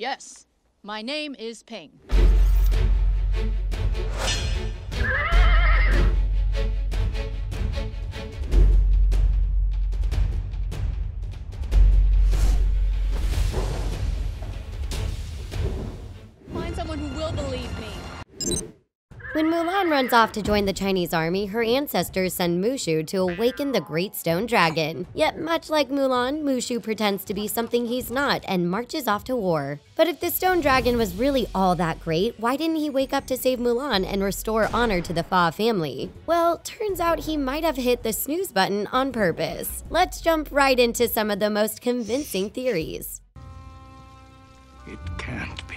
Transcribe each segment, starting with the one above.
Yes, my name is Ping. Find someone who will believe me. When Mulan runs off to join the Chinese army, her ancestors send Mushu to awaken the Great Stone Dragon. Yet much like Mulan, Mushu pretends to be something he's not and marches off to war. But if the Stone Dragon was really all that great, why didn't he wake up to save Mulan and restore honor to the Fa family? Well, turns out he might have hit the snooze button on purpose. Let's jump right into some of the most convincing theories. It can't be.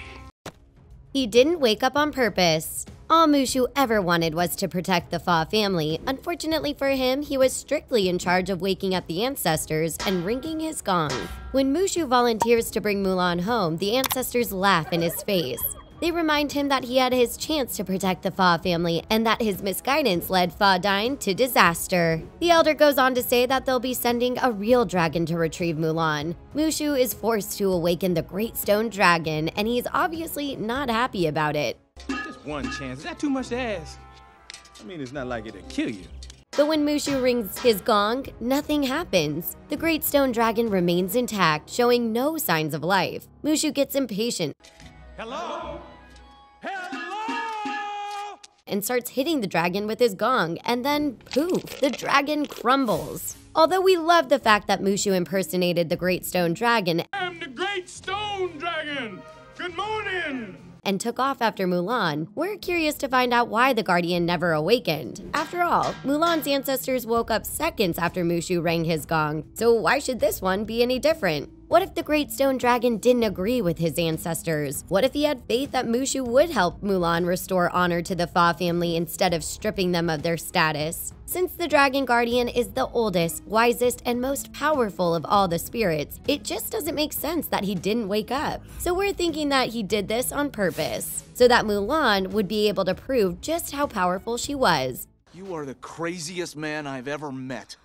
He didn't wake up on purpose. All Mushu ever wanted was to protect the Fa family. Unfortunately for him, he was strictly in charge of waking up the ancestors and ringing his gong. When Mushu volunteers to bring Mulan home, the ancestors laugh in his face. They remind him that he had his chance to protect the Fa family and that his misguidance led Fa Dine to disaster. The elder goes on to say that they'll be sending a real dragon to retrieve Mulan. Mushu is forced to awaken the Great Stone Dragon, and he's obviously not happy about it. Just one chance. Is that too much to ask? I mean, it's not like it'll kill you. But when Mushu rings his gong, nothing happens. The Great Stone Dragon remains intact, showing no signs of life. Mushu gets impatient. Hello? Hello? And starts hitting the dragon with his gong, and then poof, the dragon crumbles. Although we love the fact that Mushu impersonated the Great Stone Dragon I'm the Great Stone Dragon. Good morning. and took off after Mulan, we're curious to find out why the Guardian never awakened. After all, Mulan's ancestors woke up seconds after Mushu rang his gong, so why should this one be any different? What if the Great Stone Dragon didn't agree with his ancestors? What if he had faith that Mushu would help Mulan restore honor to the Fa family instead of stripping them of their status? Since the Dragon Guardian is the oldest, wisest, and most powerful of all the spirits, it just doesn't make sense that he didn't wake up. So we're thinking that he did this on purpose, so that Mulan would be able to prove just how powerful she was. You are the craziest man I've ever met.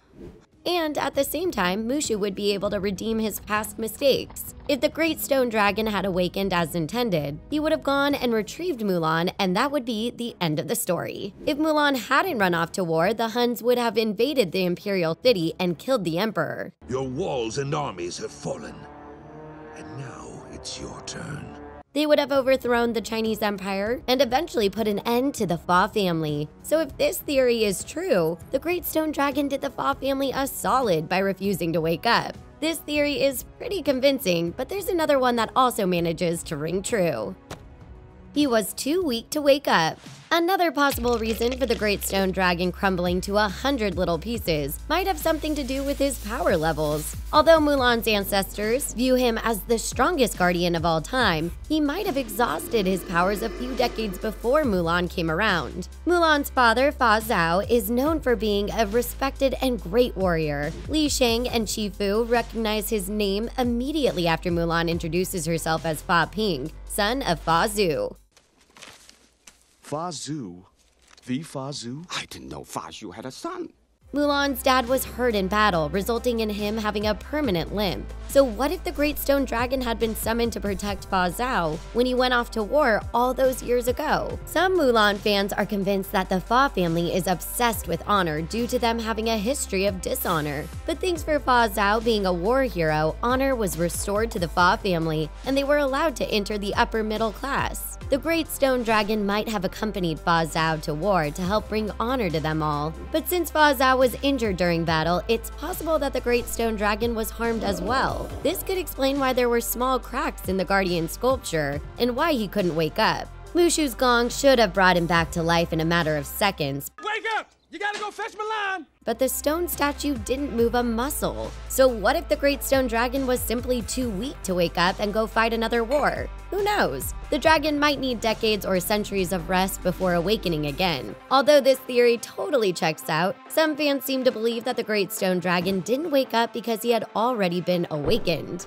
And at the same time, Mushu would be able to redeem his past mistakes. If the Great Stone Dragon had awakened as intended, he would have gone and retrieved Mulan, and that would be the end of the story. If Mulan hadn't run off to war, the Huns would have invaded the imperial city and killed the emperor. Your walls and armies have fallen, and now it's your turn. They would have overthrown the Chinese Empire and eventually put an end to the Fa family. So if this theory is true, the Great Stone Dragon did the Fa family a solid by refusing to wake up. This theory is pretty convincing, but there's another one that also manages to ring true. He was too weak to wake up. Another possible reason for the Great Stone Dragon crumbling to 100 little pieces might have something to do with his power levels. Although Mulan's ancestors view him as the strongest guardian of all time, he might have exhausted his powers a few decades before Mulan came around. Mulan's father, Fa Zhao, is known for being a respected and great warrior. Li Shang and Shifu recognize his name immediately after Mulan introduces herself as Fa Ping, son of Fa Zhu. Fa Zhu? The Fa Zhu? I didn't know Fa Zhu had a son. Mulan's dad was hurt in battle, resulting in him having a permanent limp. So what if the Great Stone Dragon had been summoned to protect Fa Zhao when he went off to war all those years ago? Some Mulan fans are convinced that the Fa family is obsessed with honor due to them having a history of dishonor. But thanks for Fa Zhao being a war hero, honor was restored to the Fa family, and they were allowed to enter the upper middle class. The Great Stone Dragon might have accompanied Fa Zhao to war to help bring honor to them all. But since Fa Zhao was injured during battle, it's possible that the Great Stone Dragon was harmed as well. This could explain why there were small cracks in the Guardian sculpture and why he couldn't wake up. Mushu's gong should have brought him back to life in a matter of seconds. Wake up! You gotta go fetch Milan! But the stone statue didn't move a muscle. So what if the Great Stone Dragon was simply too weak to wake up and go fight another war? Who knows? The dragon might need decades or centuries of rest before awakening again. Although this theory totally checks out, some fans seem to believe that the Great Stone Dragon didn't wake up because he had already been awakened.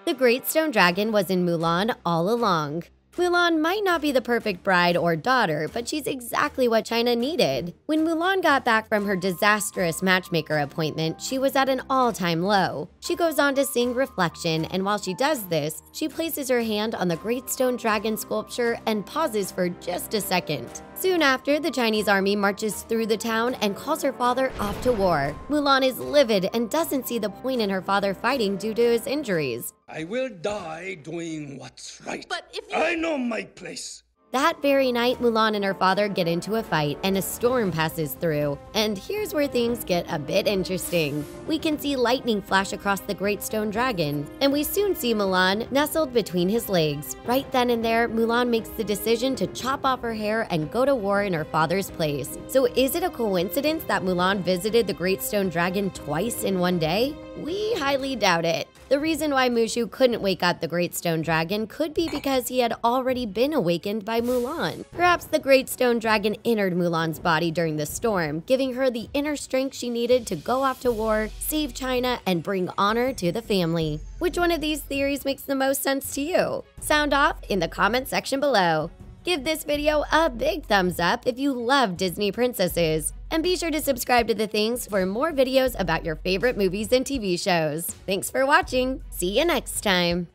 The Great Stone Dragon was in Mulan all along. Mulan might not be the perfect bride or daughter, but she's exactly what China needed. When Mulan got back from her disastrous matchmaker appointment, she was at an all-time low. She goes on to sing Reflection, and while she does this, she places her hand on the Great Stone Dragon sculpture and pauses for just a second. Soon after, the Chinese army marches through the town and calls her father off to war. Mulan is livid and doesn't see the point in her father fighting due to his injuries. I will die doing what's right. But if you- I know my place. That very night, Mulan and her father get into a fight and a storm passes through. And here's where things get a bit interesting. We can see lightning flash across the Great Stone Dragon, and we soon see Mulan nestled between his legs. Right then and there, Mulan makes the decision to chop off her hair and go to war in her father's place. So is it a coincidence that Mulan visited the Great Stone Dragon twice in one day? We highly doubt it. The reason why Mushu couldn't wake up the Great Stone Dragon could be because he had already been awakened by Mulan. Perhaps the Great Stone Dragon entered Mulan's body during the storm, giving her the inner strength she needed to go off to war, save China, and bring honor to the family. Which one of these theories makes the most sense to you? Sound off in the comment section below. Give this video a big thumbs up if you love Disney princesses. And be sure to subscribe to The Things for more videos about your favorite movies and TV shows. Thanks for watching. See you next time.